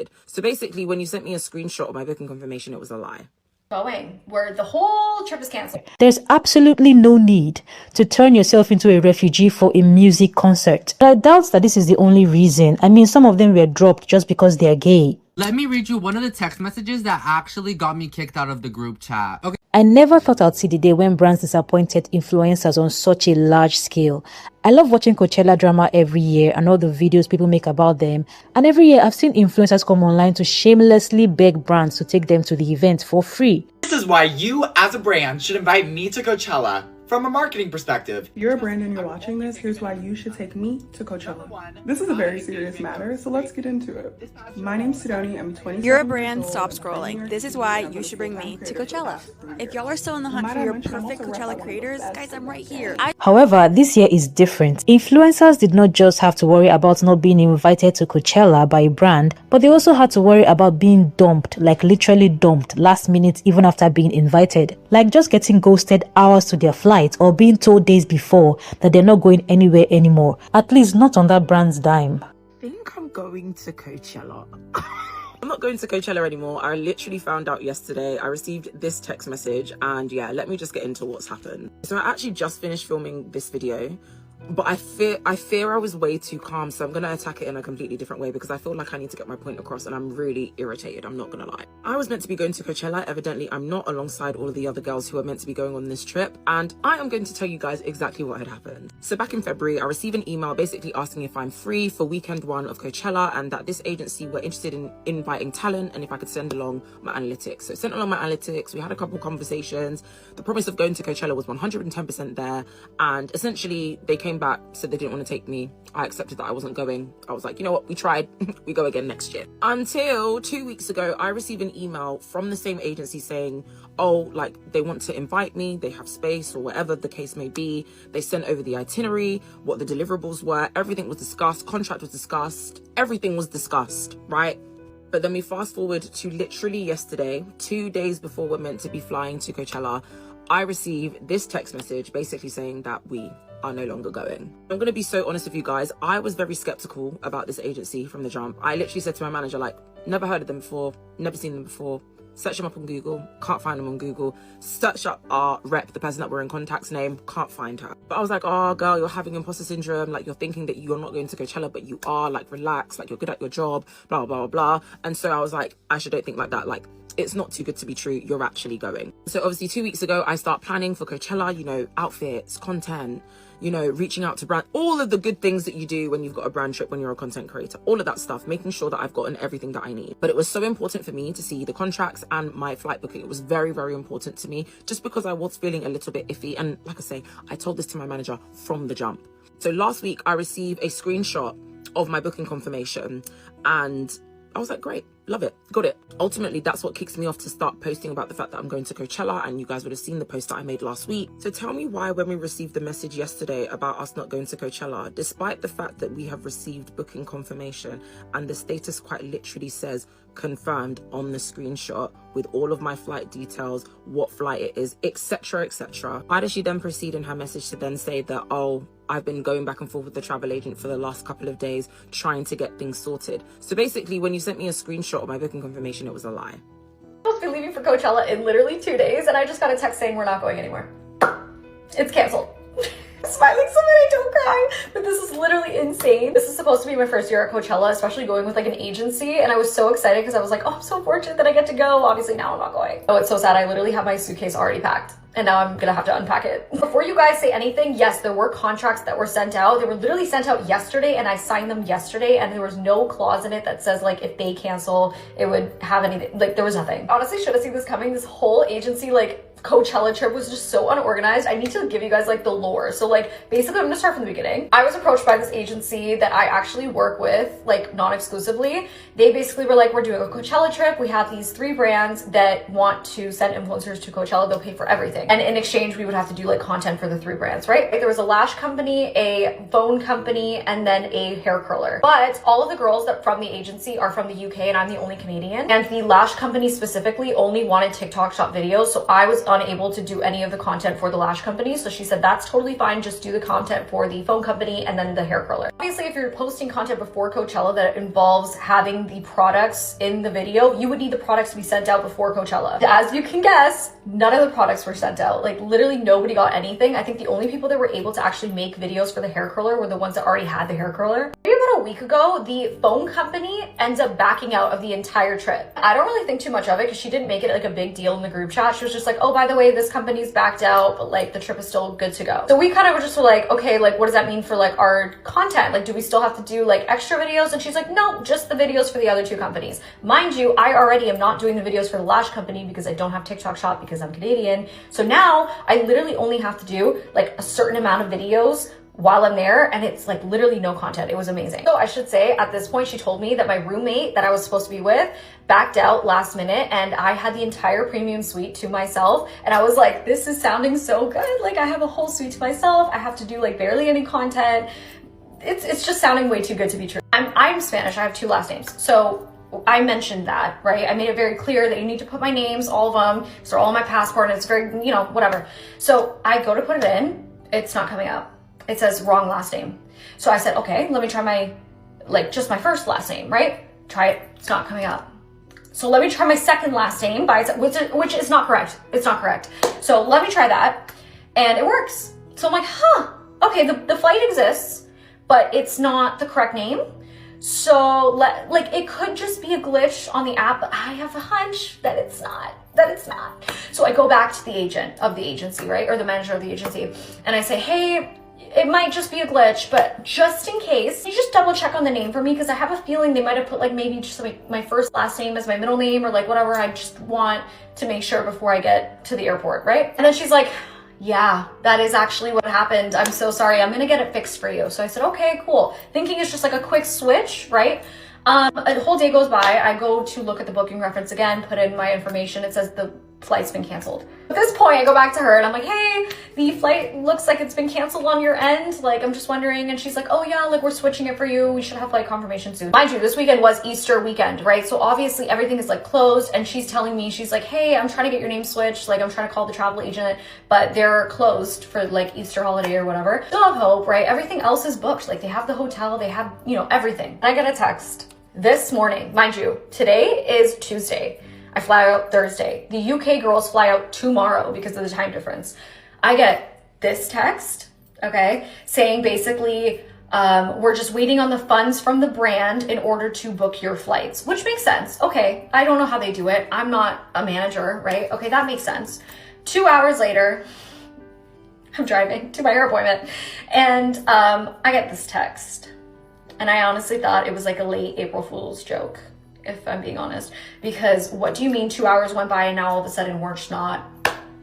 invited. So basically, when you sent me a screenshot of my booking confirmation, it was a lie. Going where the whole trip is canceled. There's absolutely no need to turn yourself into a refugee for a music concert. But I doubt that this is the only reason. I mean, some of them were dropped just because they're gay. Let me read you one of the text messages that actually got me kicked out of the group chat. Okay. I never thought I'd see the day when brands disappointed influencers on such a large scale. I love watching Coachella drama every year and all the videos people make about them. And every year I've seen influencers come online to shamelessly beg brands to take them to the event for free. This is why you, as a brand, should invite me to Coachella. From a marketing perspective. You're a brand and you're watching this, here's why you should take me to Coachella. This is a very serious matter, so let's get into it. My name's Sidoni, I'm 27. You're a brand, stop scrolling. This is why you should bring me to Coachella. If y'all are still in the hunt for your perfect Coachella creators, guys, I'm right here. However, this year is different. Influencers did not just have to worry about not being invited to Coachella by a brand, but they also had to worry about being dumped, like literally dumped, last minute even after being invited. Like just getting ghosted hours to their flight or being told days before that they're not going anywhere anymore, at least not on that brand's dime. I think I'm going to Coachella. I'm not going to Coachella anymore. I literally found out yesterday. I received this text message and yeah, let me just get into what's happened. So I actually just finished filming this video, but I fear I was way too calm, so I'm gonna attack it in a completely different way because I feel like I need to get my point across and I'm really irritated, I'm not gonna lie. I was meant to be going to Coachella. Evidently I'm not, alongside all of the other girls who are meant to be going on this trip, and I am going to tell you guys exactly what had happened. So back in February I received an email basically asking if I'm free for weekend one of Coachella and that this agency were interested in inviting talent and if I could send along my analytics. So I sent along my analytics, we had a couple of conversations. The promise of going to Coachella was 110% there, and essentially they came back, said they didn't want to take me. I accepted that I wasn't going. I was like, you know what, we tried, we go again next year. Until 2 weeks ago, I received an email from the same agency saying, oh, like they want to invite me, they have space or whatever the case may be. They sent over the itinerary, what the deliverables were, everything was discussed, contract was discussed, everything was discussed, right? But then we fast forward to literally yesterday, 2 days before we're meant to be flying to Coachella, I received this text message basically saying that we are no longer going. I'm going to be so honest with you guys. I was very skeptical about this agency from the jump. I literally said to my manager, like, never heard of them before, never seen them before. Search them up on Google, can't find them on Google. Search up our rep, the person that we're in contact's name, can't find her. But I was like, oh girl, you're having imposter syndrome. Like you're thinking that you're not going to Coachella, but you are. Like relax, like you're good at your job, blah, blah, blah. And so I was like, Aisha, don't think like that. Like it's not too good to be true. You're actually going. So obviously 2 weeks ago, I start planning for Coachella, you know, outfits, content, you know, reaching out to brand, all of the good things that you do when you've got a brand trip, when you're a content creator, all of that stuff, making sure that I've gotten everything that I need. But it was so important for me to see the contracts and my flight booking. It was very, very important to me just because I was feeling a little bit iffy. And like I say, I told this to my manager from the jump. So last week I received a screenshot of my booking confirmation and I was like, great, love it, got it. Ultimately, that's what kicks me off to start posting about the fact that I'm going to Coachella, and you guys would have seen the post that I made last week. So tell me why, when we received the message yesterday about us not going to Coachella, despite the fact that we have received booking confirmation and the status quite literally says confirmed on the screenshot with all of my flight details, what flight it is, etc, etc, why does she then proceed in her message to then say that, oh, I've been going back and forth with the travel agent for the last couple of days trying to get things sorted? So basically, when you sent me a screenshot of my booking confirmation, it was a lie. I'm supposed to be leaving for Coachella in literally 2 days and I just got a text saying we're not going anywhere. It's canceled. Smiling so that I don't cry, but this is literally insane. This is supposed to be my first year at Coachella, especially going with like an agency, and I was so excited because I was like, oh, I'm so fortunate that I get to go. Obviously now I'm not going. Oh, it's so sad. I literally have my suitcase already packed and now I'm gonna have to unpack it. Before you guys say anything, yes, there were contracts that were sent out. They were literally sent out yesterday and I signed them yesterday, and there was no clause in it that says like if they cancel, it would have anything. Like there was nothing. Honestly, should have seen this coming. This whole agency like Coachella trip was just so unorganized. I need to give you guys like the lore. So like basically I'm gonna start from the beginning. I was approached by this agency that I actually work with, like non-exclusively. They basically were like, we're doing a Coachella trip. We have these 3 brands that want to send influencers to Coachella. They'll pay for everything. And in exchange, we would have to do like content for the 3 brands, right? There was a lash company, a phone company, and then a hair curler. But all of the girls that from the agency are from the UK and I'm the only Canadian. And the lash company specifically only wanted TikTok shop videos. So I was unable to do any of the content for the lash company. So she said, that's totally fine. Just do the content for the phone company and then the hair curler. Obviously, if you're posting content before Coachella that involves having the products in the video, you would need the products to be sent out before Coachella. As you can guess, none of the products were sent out. Like literally nobody got anything. I think the only people that were able to actually make videos for the hair curler were the ones that already had the hair curler. Maybe about a week ago, the phone company ends up backing out of the entire trip. I don't really think too much of it because she didn't make it like a big deal in the group chat. She was just like, oh, by the way, this company's backed out, but like the trip is still good to go. So we kind of were just like, okay, like what does that mean for like our content? Like, do we still have to do like extra videos? And she's like, no, just the videos for the other two companies. Mind you, I already am not doing the videos for the lash company because I don't have TikTok shop because I'm Canadian. So now I literally only have to do like a certain amount of videos while I'm there, and it's like literally no content. It was amazing. So I should say at this point, she told me that my roommate that I was supposed to be with backed out last minute, and I had the entire premium suite to myself. And I was like, this is sounding so good. Like I have a whole suite to myself. I have to do like barely any content. It's just sounding way too good to be true. I'm Spanish. I have 2 last names. So I mentioned that, right? I made it very clear that you need to put my names, all of them. So they're all on my passport, and it's very, you know, whatever. So I go to put it in. It's not coming up. It says wrong last name. So I said, okay, let me try my, like just my first last name, right? Try it, it's not coming up. So let me try my second last name, which is not correct. It's not correct. So let me try that, and it works. So I'm like, huh, okay, the flight exists, but it's not the correct name. So like it could just be a glitch on the app, but I have a hunch that it's not. So I go back to the agent of the agency, right? Or the manager of the agency, and I say, hey, it might just be a glitch, but just in case, you just double check on the name for me, because I have a feeling they might have put like maybe just like my first last name as my middle name or like whatever. I just want to make sure before I get to the airport, right? And then she's like, yeah, that is actually what happened. I'm so sorry. I'm gonna get it fixed for you. So I said, okay, cool. Thinking it's just like a quick switch, right? A whole day goes by. I go to look at the booking reference again, put in my information. It says the flight's been canceled. At this point, I go back to her and I'm like, hey, the flight looks like it's been canceled on your end. Like, I'm just wondering. And she's like, oh yeah, like we're switching it for you. We should have flight confirmation soon. Mind you, this weekend was Easter weekend, right? So obviously everything is like closed, and she's telling me, she's like, hey, I'm trying to get your name switched. Like I'm trying to call the travel agent, but they're closed for like Easter holiday or whatever. Still have hope, right? Everything else is booked. Like they have the hotel, they have, you know, everything. And I get a text this morning. Mind you, today is Tuesday. I fly out Thursday. The UK girls fly out tomorrow because of the time difference. I get this text, okay, saying basically, we're just waiting on the funds from the brand in order to book your flights, which makes sense. Okay, I don't know how they do it. I'm not a manager, right? Okay, that makes sense. 2 hours later, I'm driving to my hair appointment, and I get this text. And I honestly thought it was like a late April Fool's joke, if I'm being honest, because what do you mean 2 hours went by and now all of a sudden we're just not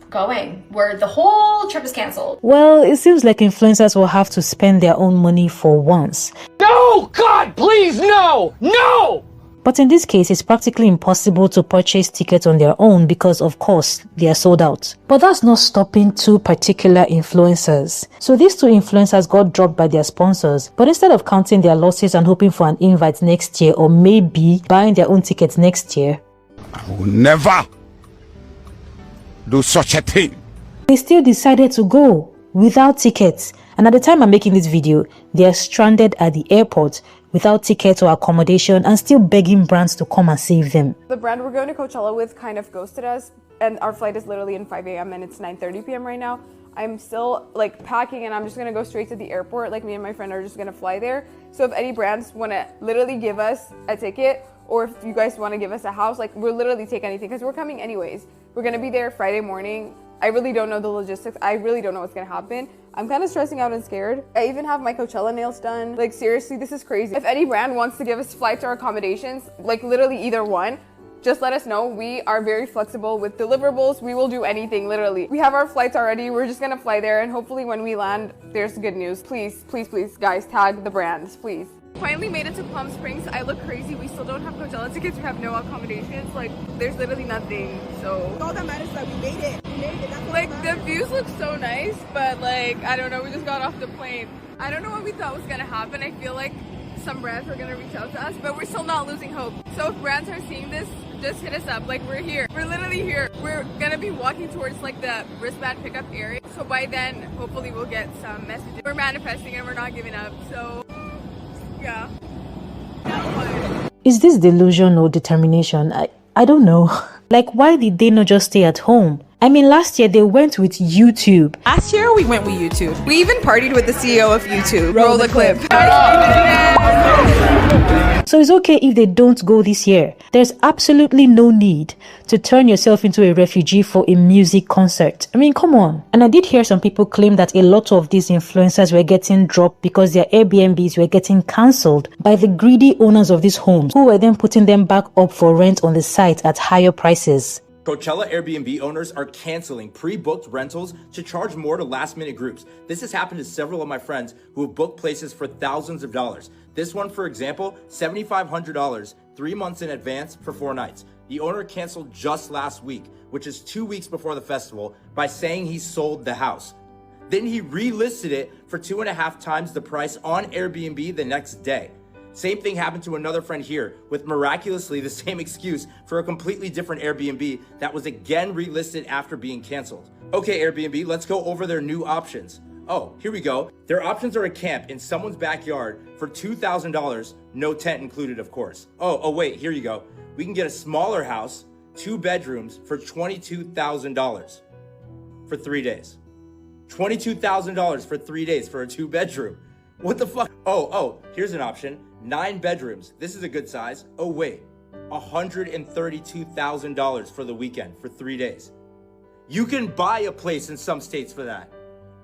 going, where the whole trip is canceled? Well, it seems like influencers will have to spend their own money for once. No, God, please, no, no! But in this case, it's practically impossible to purchase tickets on their own because, of course, they are sold out. But that's not stopping 2 particular influencers. So these 2 influencers got dropped by their sponsors, but instead of counting their losses and hoping for an invite next year, or maybe buying their own tickets next year, I will never do such a thing. They still decided to go without tickets. And at the time I'm making this video, they are stranded at the airport without tickets or accommodation and still begging brands to come and save them. The brand we're going to Coachella with kind of ghosted us, and our flight is literally in 5 a.m. and it's 9:30 p.m. right now. I'm still like packing, and I'm just gonna go straight to the airport. Like me and my friend are just gonna fly there. So if any brands wanna literally give us a ticket, or if you guys wanna give us a house, like we'll literally take anything because we're coming anyways. We're gonna be there Friday morning. I really don't know the logistics. I really don't know what's gonna happen. I'm kind of stressing out and scared. I even have my Coachella nails done. Like seriously, this is crazy. If any brand wants to give us flights or accommodations, like literally either one, just let us know. We are very flexible with deliverables. We will do anything, literally. We have our flights already. We're just gonna fly there, and hopefully when we land, there's good news. Please, please, please, guys, tag the brands, please. Finally made it to Palm Springs. I look crazy. We still don't have Coachella tickets. We have no accommodations. Like, there's literally nothing. So all that matters is that we made it. We made it. That's like the views look so nice, but like I don't know. We just got off the plane. I don't know what we thought was gonna happen. I feel like some brands were gonna reach out to us, but we're still not losing hope. So if brands are seeing this, just hit us up. Like, we're here. We're literally here. We're gonna be walking towards like the wristband pickup area. So by then, hopefully we'll get some messages. We're manifesting and we're not giving up. So yeah. Is this delusion or determination? I don't know. Like, why did they not just stay at home? I mean, last year they went with YouTube. Last year we went with YouTube. We even partied with the CEO of YouTube. Roll the clip. So it's okay if they don't go this year. There's absolutely no need to turn yourself into a refugee for a music concert. I mean, come on. And I did hear some people claim that a lot of these influencers were getting dropped because their Airbnbs were getting cancelled by the greedy owners of these homes, who were then putting them back up for rent on the site at higher prices. Coachella Airbnb owners are canceling pre-booked rentals to charge more to last-minute groups. This has happened to several of my friends who have booked places for thousands of dollars. This one, for example, $7,500, 3 months in advance for 4 nights. The owner canceled just last week, which is 2 weeks before the festival, by saying he sold the house. Then he relisted it for 2.5 times the price on Airbnb the next day. Same thing happened to another friend here with miraculously the same excuse for a completely different Airbnb that was again relisted after being canceled. Okay, Airbnb, let's go over their new options. Oh, here we go. Their options are a camp in someone's backyard for $2,000, no tent included, of course. Oh, wait, here you go. We can get a smaller house, 2 bedrooms for $22,000 for 3 days. $22,000 for 3 days for a 2-bedroom. What the fuck? Oh, here's an option. 9 bedrooms. This is a good size. Oh, wait. $132,000 for the weekend for 3 days. You can buy a place in some states for that.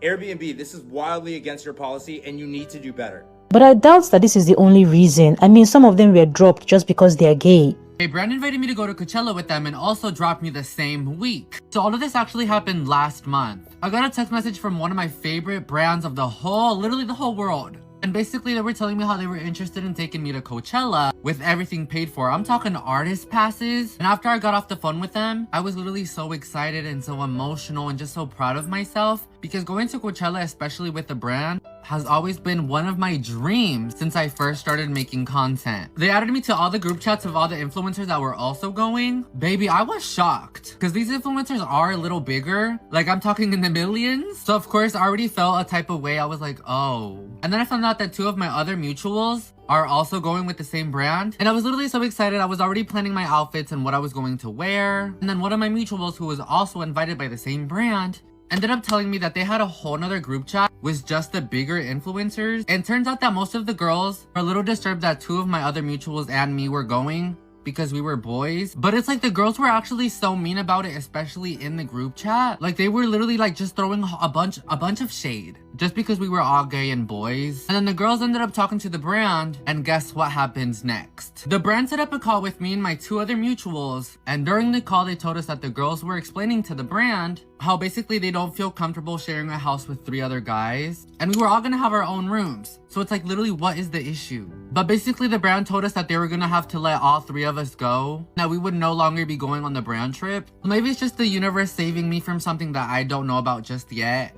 Airbnb, this is wildly against your policy and you need to do better. But I doubt that this is the only reason. I mean, some of them were dropped just because they're gay. Hey, Brand invited me to go to Coachella with them and also dropped me the same week. So all of this actually happened last month. I got a text message from one of my favorite brands of literally the whole world. And basically they were telling me how they were interested in taking me to Coachella with everything paid for. I'm talking artist passes. And after I got off the phone with them, I was literally so excited and so emotional and just so proud of myself, because going to Coachella, especially with the brand, has always been one of my dreams since I first started making content. They added me to all the group chats of all the influencers that were also going. Baby, I was shocked because these influencers are a little bigger. Like, I'm talking in the millions. So of course I already felt a type of way. I was like, oh. And then I found out that 2 of my other mutuals are also going with the same brand. And I was literally so excited. I was already planning my outfits and what I was going to wear. And then one of my mutuals, who was also invited by the same brand, ended up telling me that they had a whole nother group chat with just the bigger influencers. And turns out that most of the girls were a little disturbed that 2 of my other mutuals and me were going because we were boys. But it's like the girls were actually so mean about it, especially in the group chat. Like, they were literally like just throwing a bunch of shade just because we were all gay and boys. And then the girls ended up talking to the brand, and guess what happens next? The brand set up a call with me and my 2 other mutuals, and during the call they told us that the girls were explaining to the brand how basically they don't feel comfortable sharing a house with 3 other guys, and we were all gonna have our own rooms. So it's like, literally, what is the issue? But basically the brand told us that they were gonna have to let all 3 of us go, that we would no longer be going on the brand trip. Maybe it's just the universe saving me from something that I don't know about just yet.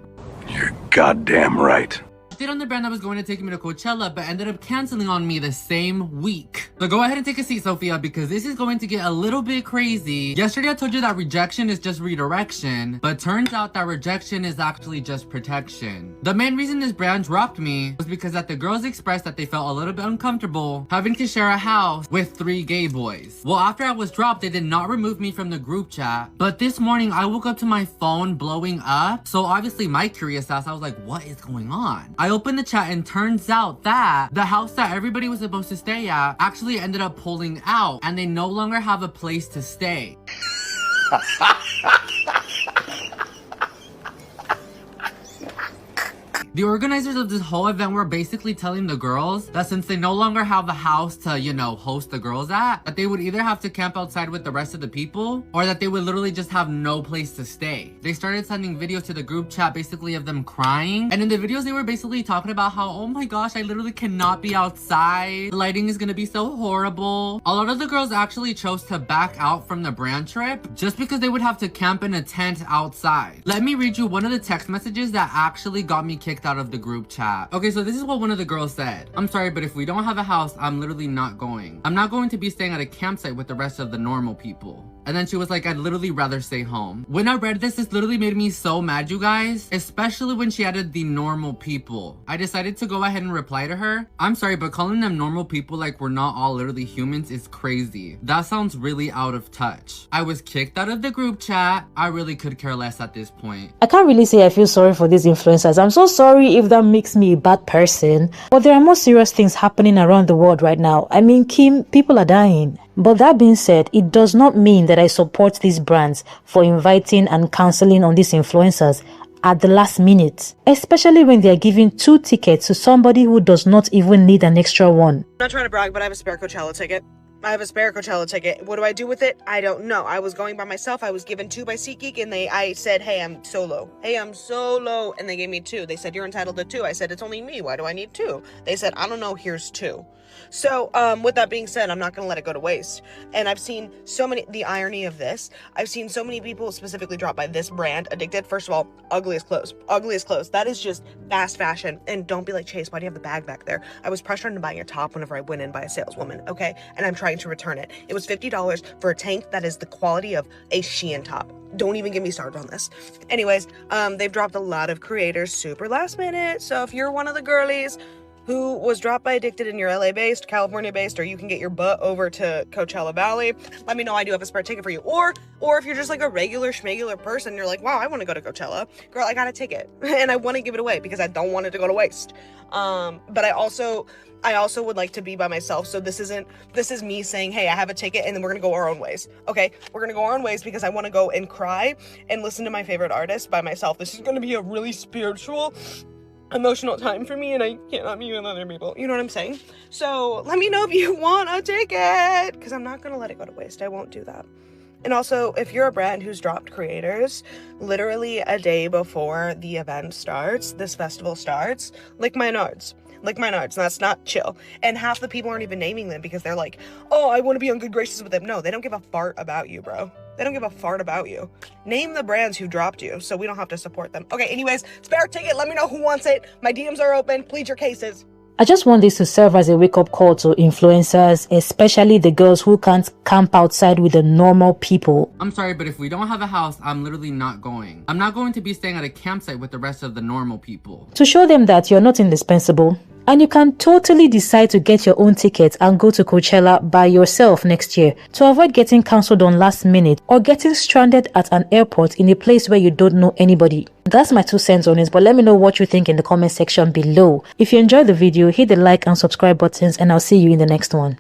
You're goddamn right. I stayed on the brand that was going to take me to Coachella, but ended up canceling on me the same week. So go ahead and take a seat, Sophia, because this is going to get a little bit crazy. Yesterday I told you that rejection is just redirection, but turns out that rejection is actually just protection. The main reason this brand dropped me was because that the girls expressed that they felt a little bit uncomfortable having to share a house with 3 gay boys. Well, after I was dropped, they did not remove me from the group chat, but this morning I woke up to my phone blowing up. So obviously my curious ass, I was like, what is going on? I opened the chat and turns out that the house that everybody was supposed to stay at actually ended up pulling out, and they no longer have a place to stay. The organizers of this whole event were basically telling the girls that since they no longer have a house to, you know, host the girls at, that they would either have to camp outside with the rest of the people, or that they would literally just have no place to stay. They started sending videos to the group chat basically of them crying, and in the videos they were basically talking about how, oh my gosh, I literally cannot be outside. The lighting is gonna be so horrible. A lot of the girls actually chose to back out from the brand trip just because they would have to camp in a tent outside. Let me read you one of the text messages that actually got me kicked out of the group chat. Okay, so this is what one of the girls said. I'm sorry, but if we don't have a house, I'm literally not going. I'm not going to be staying at a campsite with the rest of the normal people. And then she was like, I'd literally rather stay home. When I read this literally made me so mad, you guys, especially when she added the normal people. I decided to go ahead and reply to her. I'm sorry, but calling them normal people like we're not all literally humans is crazy. That sounds really out of touch. I was kicked out of the group chat. I really could care less at this point. I can't really say I feel sorry for these influencers. I'm so sorry if that makes me a bad person. But there are more serious things happening around the world right now. I mean, Kim, people are dying. But that being said, it does not mean that I support these brands for inviting and cancelling on these influencers at the last minute, especially when they are giving 2 tickets to somebody who does not even need an extra one. I'm not trying to brag, but I have a spare Coachella ticket. What do I do with it? I don't know. I was going by myself. I was given 2 by SeatGeek, and I said, hey, I'm so low. And they gave me 2. They said, you're entitled to 2. I said, it's only me. Why do I need 2? They said, I don't know. Here's 2. So, with that being said, I'm not going to let it go to waste. And I've seen the irony of this, I've seen so many people specifically dropped by this brand, Addicted. First of all, ugliest clothes. That is just fast fashion. And don't be like, Chase, why do you have the bag back there? I was pressured into buying a top whenever I went in by a saleswoman, okay? And I'm trying to return it. It was $50 for a tank that is the quality of a Shein top. Don't even get me started on this. Anyways, they've dropped a lot of creators super last minute. So if you're one of the girlies who was dropped by Addicted and you're LA-based, California-based, or you can get your butt over to Coachella Valley, let me know. I do have a spare ticket for you. Or if you're just like a regular schmegular person, you're like, wow, I want to go to Coachella. Girl, I got a ticket. And I want to give it away because I don't want it to go to waste. But I also would like to be by myself. So this is me saying, hey, I have a ticket and then we're going to go our own ways. Okay, we're going to go our own ways because I want to go and cry and listen to my favorite artist by myself. This is going to be a really spiritual, emotional time for me, and I cannot be with other people. You know what I'm saying? So let me know if you want a ticket, because I'm not going to let it go to waste. I won't do that. And also, if you're a brand who's dropped creators literally a day before the event starts, this festival starts, lick my nards. That's not chill. And half the people aren't even naming them because they're like, oh, I want to be on good graces with them. No, they don't give a fart about you, bro. They don't give a fart about you. Name the brands who dropped you so we don't have to support them. Okay, anyways, spare ticket. Let me know who wants it. My DMs are open. Plead your cases. I just want this to serve as a wake-up call to influencers, especially the girls who can't camp outside with the normal people. I'm sorry, but if we don't have a house, I'm literally not going. I'm not going to be staying at a campsite with the rest of the normal people. To show them that you're not indispensable. And you can totally decide to get your own ticket and go to Coachella by yourself next year to avoid getting cancelled on last minute or getting stranded at an airport in a place where you don't know anybody. That's my 2 cents on it, but let me know what you think in the comment section below. If you enjoyed the video, hit the like and subscribe buttons, and I'll see you in the next one.